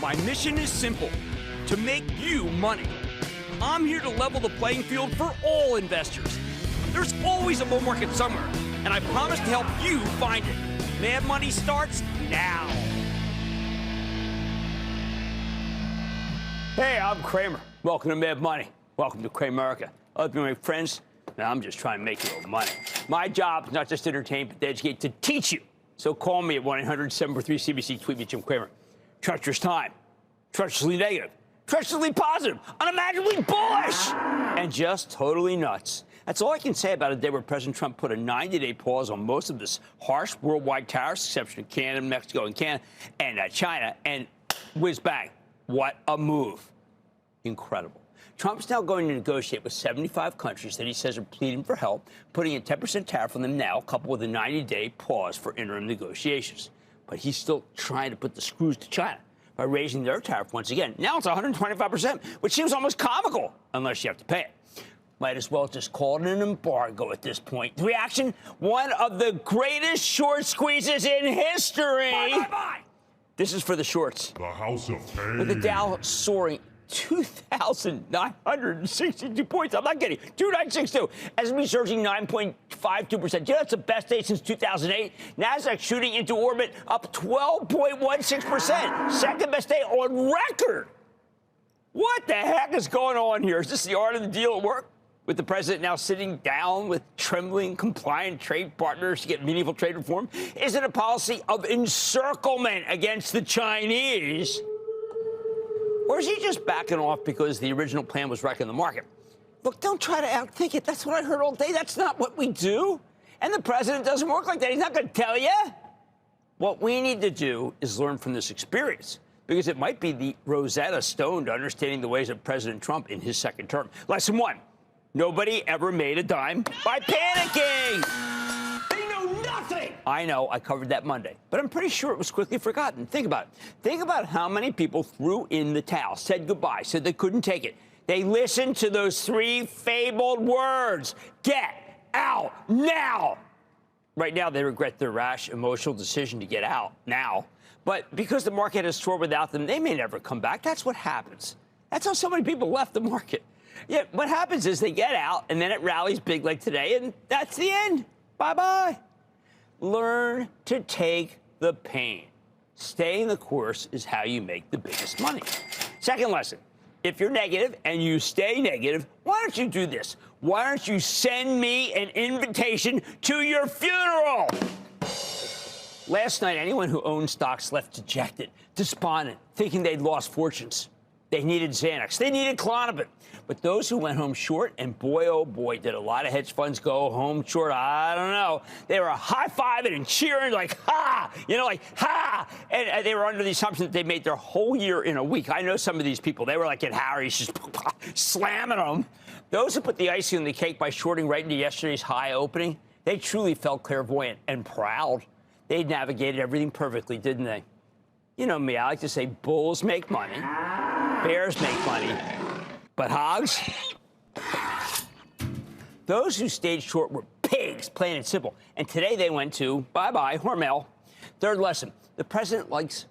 My mission is simple, to make you money. I'm here to level the playing field for all investors. There's always a bull market somewhere, and I promise to help you find it. Mad Money starts now. Hey, I'm Cramer. Welcome to Mad Money. Welcome to Cramerica. I love you, my friends. Now, I'm just trying to make you a little money. My job is not just to entertain, but to educate, to teach you. So call me at 1-800-743-CBC. Tweet me, Jim Cramer. Treacherous time. Treacherously negative. Treacherously positive. Unimaginably bullish. And just totally nuts. That's all I can say about a day where President Trump put a 90-day pause on most of this harsh worldwide tariffs, exception of Canada, Mexico, and China. And whiz bang. What a move. Incredible. Trump's now going to negotiate with 75 countries that he says are pleading for help, putting a 10% tariff on them now, coupled with a 90-day pause for interim negotiations. But he's still trying to put the screws to China by raising their tariff once again. Now it's 125%, which seems almost comical, unless you have to pay it. Might as well just call it an embargo at this point. The reaction? One of the greatest short squeezes in history. Bye. This is for the shorts. The House of Pain. With the Dow soaring 2,962 points. I'm not kidding. 2,962. S&P surging 9.52%. You know, that's the best day since 2008. NASDAQ shooting into orbit, up 12.16%. Second best day on record. What the heck is going on here? Is this the art of the deal at work? With the president now sitting down with trembling, compliant trade partners to get meaningful trade reform? Is it a policy of encirclement against the Chinese? Or is he just backing off because the original plan was wrecking the market? Look, don't try to outthink it. That's what I heard all day. That's not what we do. And the president doesn't work like that. He's not going to tell you. What we need to do is learn from this experience, because it might be the Rosetta Stone to understanding the ways of President Trump in his second term. Lesson one, nobody ever made a dime by panicking. I know, I covered that Monday, but I'm pretty sure it was quickly forgotten. Think about it. Think about how many people threw in the towel, said goodbye, said they couldn't take it. They listened to those three fabled words: get out now. Right now, they regret their rash, emotional decision to get out now. But because the market has soared without them, they may never come back. That's what happens. That's how so many people left the market. Yeah, what happens is they get out, and then it rallies big like today, and that's the end. Bye-bye. Learn to take the pain. Staying the course is how you make the biggest money. Second lesson, if you're negative and you stay negative, why don't you do this? Why don't you send me an invitation to your funeral? Last night, anyone who owned stocks left dejected, despondent, thinking they'd lost fortunes. They needed Xanax. They needed Klonopin. But those who went home short, and boy, oh boy, did a lot of hedge funds go home short. I don't know. They were high-fiving and cheering like, ha! Like, ha! And they were under the assumption that they made their whole year in a week. I know some of these people. They were like at Harry's, just slamming them. Those who put the icing on the cake by shorting right into yesterday's high opening, they truly felt clairvoyant and proud. They navigated everything perfectly, didn't they? You know me, I like to say bulls make money, bears make money, but hogs? Those who stayed short were pigs, plain and simple. And today they went to, bye-bye, Hormel. Third lesson, the president likes,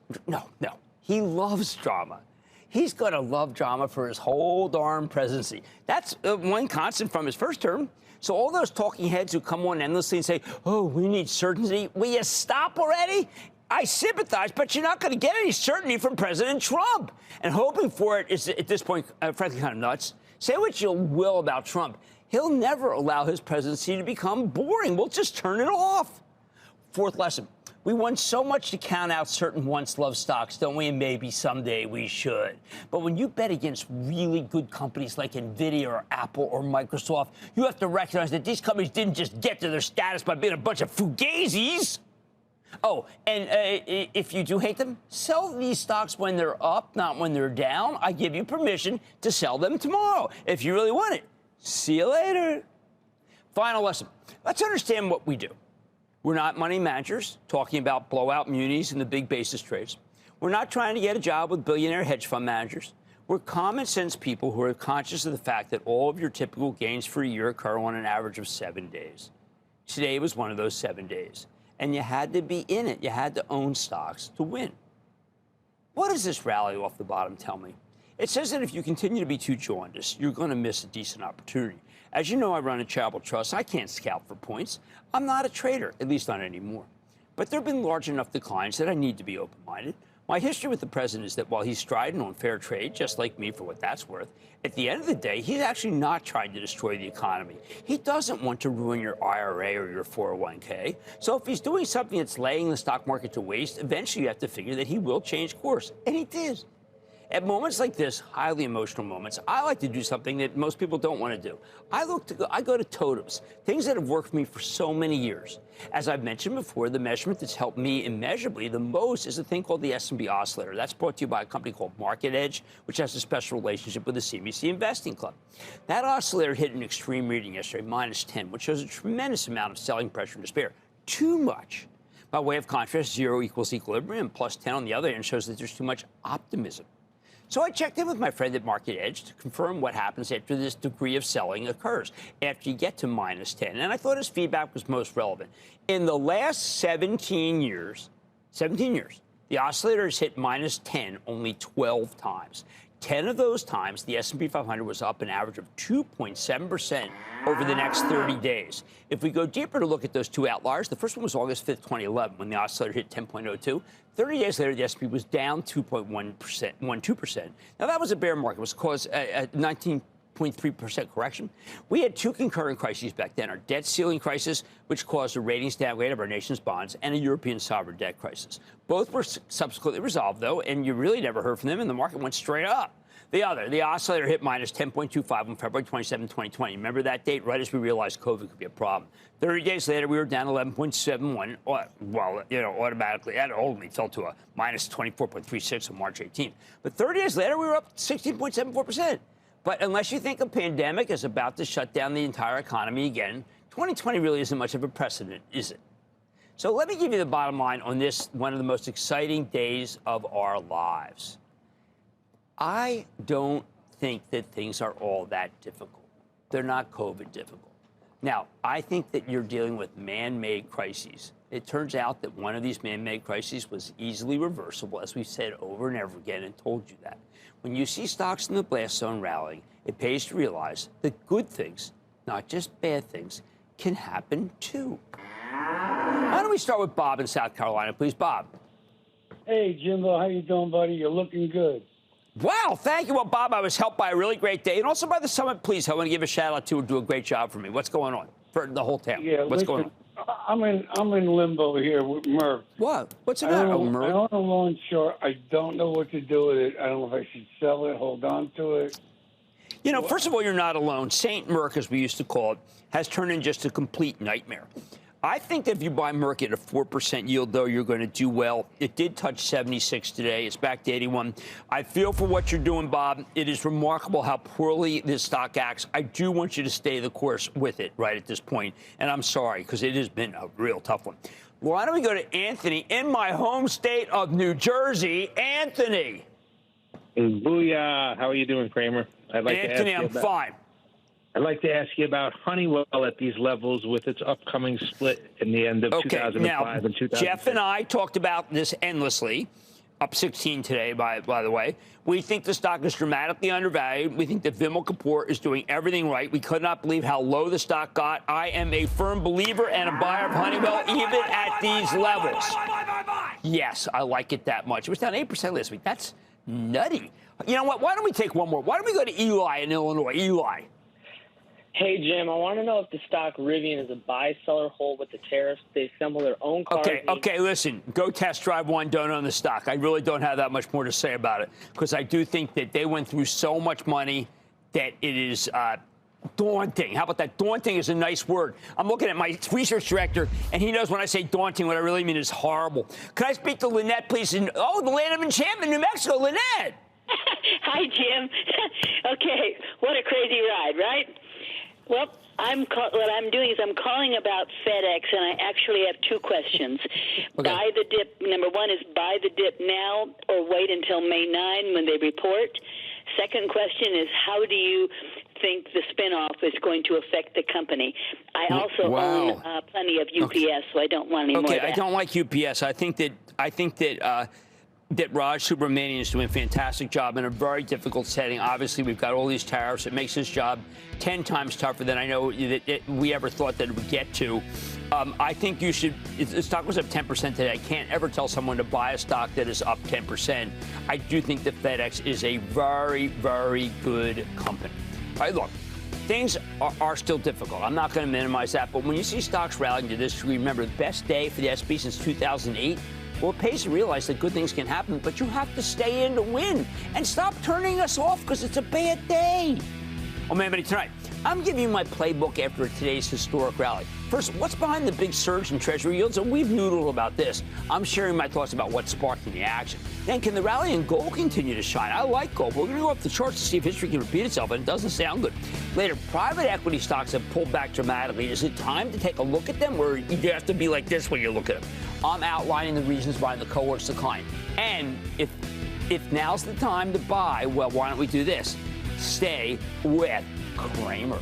he loves drama. He's going to love drama for his whole darn presidency. That's one constant from his first term. So all those talking heads who come on endlessly and say, oh, we need certainty, will you stop already? I sympathize, but you're not going to get any certainty from President Trump. And hoping for it is, at this point, frankly, kind of nuts. Say what you will about Trump. He'll never allow his presidency to become boring. We'll just turn it off. Fourth lesson. We want so much to count out certain once-loved stocks, don't we? And maybe someday we should. But when you bet against really good companies like NVIDIA or Apple or Microsoft, you have to recognize that these companies didn't just get to their status by being a bunch of fugazis. Oh, and if you do hate them, sell these stocks when they're up, not when they're down. I give you permission to sell them tomorrow if you really want it. See you later. Final lesson. Let's understand what we do. We're not money managers talking about blowout munis and the big basis trades. We're not trying to get a job with billionaire hedge fund managers. We're common sense people who are conscious of the fact that all of your typical gains for a year occur on an average of 7 days. Today was one of those 7 days. And you had to be in it. You had to own stocks to win. What does this rally off the bottom tell me? It says that if you continue to be too jaundiced, you're going to miss a decent opportunity. As you know, I run a charitable trust. I can't scout for points. I'm not a trader, at least not anymore. But there have been large enough declines that I need to be open-minded. My history with the president is that while he's striding on fair trade, just like me for what that's worth, at the end of the day, he's actually not trying to destroy the economy. He doesn't want to ruin your IRA or your 401k. So if he's doing something that's laying the stock market to waste, eventually you have to figure that he will change course. And he did. At moments like this, highly emotional moments, I like to do something that most people don't want to do. I go to totems, things that have worked for me for so many years. As I've mentioned before, the measurement that's helped me immeasurably the most is a thing called the S&P Oscillator. That's brought to you by a company called Market Edge, which has a special relationship with the CNBC Investing Club. That oscillator hit an extreme reading yesterday, -10, which shows a tremendous amount of selling pressure and despair. Too much. By way of contrast, 0 equals equilibrium, +10 on the other end shows that there's too much optimism. So I checked in with my friend at Market Edge to confirm what happens after this degree of selling occurs, after you get to -10. And I thought his feedback was most relevant. In the last 17 years, the oscillator has hit -10 only 12 times. 10 of those times, the S&P 500 was up an average of 2.7% over the next 30 days. If we go deeper to look at those two outliers, the first one was August 5th, 2011, when the oscillator hit 10.02. 30 days later, the S&P was down 2.12%. Now, that was a bear market. It was caused a 19.3% correction. We had two concurrent crises back then, our debt ceiling crisis, which caused a ratings downgrade of our nation's bonds, and a European sovereign debt crisis. Both were subsequently resolved, though, and you really never heard from them, and the market went straight up. The oscillator hit -10.25 on February 27, 2020. Remember that date? Right as we realized COVID could be a problem. 30 days later, we were down 11.71. Well, automatically, that only fell to a -24.36 on March 18th. But 30 days later, we were up 16.74%. But unless you think a pandemic is about to shut down the entire economy again, 2020 really isn't much of a precedent, is it? So let me give you the bottom line on this, one of the most exciting days of our lives. I don't think that things are all that difficult. They're not COVID difficult. Now, I think that you're dealing with man-made crises. It turns out that one of these man-made crises was easily reversible, as we've said over and over again and told you that. When you see stocks in the blast zone rallying, it pays to realize that good things, not just bad things, can happen too. Why don't we start with Bob in South Carolina, please, Bob? Hey, Jimbo, how you doing, buddy? You're looking good. Wow, thank you. Well, Bob, I was helped by a really great day, and also by the Summit Police. I want to give a shout-out to do a great job for me. What's going on for the whole town? Yeah, What's going on? I'm in limbo here with Merck. What? What's the matter, Merck? I own a loan short. I don't know what to do with it. I don't know if I should sell it, hold on to it. You know, first of all, you're not alone. St. Merck, as we used to call it, has turned into just a complete nightmare. I think that if you buy Merck at a 4% yield, though, you're going to do well. It did touch 76 today. It's back to 81. I feel for what you're doing, Bob. It is remarkable how poorly this stock acts. I do want you to stay the course with it right at this point. And I'm sorry, because it has been a real tough one. Why don't we go to Anthony in my home state of New Jersey? Anthony. Booyah. How are you doing, Cramer? Anthony, I'm fine. I'd like to ask you about Honeywell at these levels with its upcoming split in the end of 2005 and 2006. Jeff and I talked about this endlessly. Up 16 today, by the way. We think the stock is dramatically undervalued. We think that Vimal Kapoor is doing everything right. We could not believe how low the stock got. I am a firm believer and a buyer of Honeywell, even at these levels. Yes, I like it that much. It was down 8% last week. That's nutty. You know what? Why don't we take one more? Why don't we go to Eli in Illinois? Eli. Hey, Jim, I want to know if the stock Rivian is a buy-seller hold with the tariffs. They assemble their own cars. Okay, listen, go test drive one, don't own the stock. I really don't have that much more to say about it because I do think that they went through so much money that it is daunting. How about that? Daunting is a nice word. I'm looking at my research director, and he knows when I say daunting, what I really mean is horrible. Can I speak to Lynette, please? The land of enchantment, New Mexico. Lynette. Hi, Jim. Okay, what a crazy ride, right? Well, what I'm doing is I'm calling about FedEx, and I actually have two questions. Okay. Buy the dip. Number one is buy the dip now or wait until May 9 when they report. Second question is how do you think the spinoff is going to affect the company? I also own plenty of UPS, so I don't want any more of that. I don't like UPS. I think that that Raj Subramanian is doing a fantastic job in a very difficult setting. Obviously, we've got all these tariffs. It makes his job 10 times tougher than I know that we ever thought that it would get to. I think you should. The stock was up 10% today. I can't ever tell someone to buy a stock that is up 10%. I do think that FedEx is a very, very good company. All right, look. Things are still difficult. I'm not going to minimize that. But when you see stocks rallying to this degree, remember, the best day for the S&P since 2008, well, it pays to realize that good things can happen, but you have to stay in to win. And stop turning us off because it's a bad day. Oh, man, buddy, tonight, I'm giving you my playbook after today's historic rally. First, what's behind the big surge in Treasury yields? And we've noodled about this. I'm sharing my thoughts about what's sparking the action. Then, can the rally in gold continue to shine? I like gold. We're going to go up the charts to see if history can repeat itself, and it doesn't sound good. Later, private equity stocks have pulled back dramatically. Is it time to take a look at them, or you have to be like this when you look at them? I'm outlining the reasons why the cohort's decline. And if now's the time to buy, well, why don't we do this? Stay with Cramer.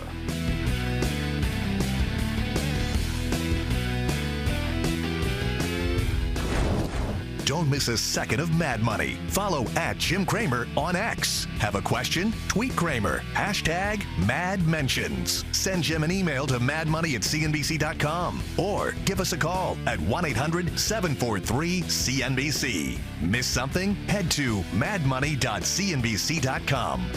Don't miss a second of Mad Money. Follow @Jim Cramer on X. Have a question? Tweet Cramer. #MadMentions. Send Jim an email to madmoney@cnbc.com or give us a call at 1-800-743-CNBC. Miss something? Head to madmoney.cnbc.com.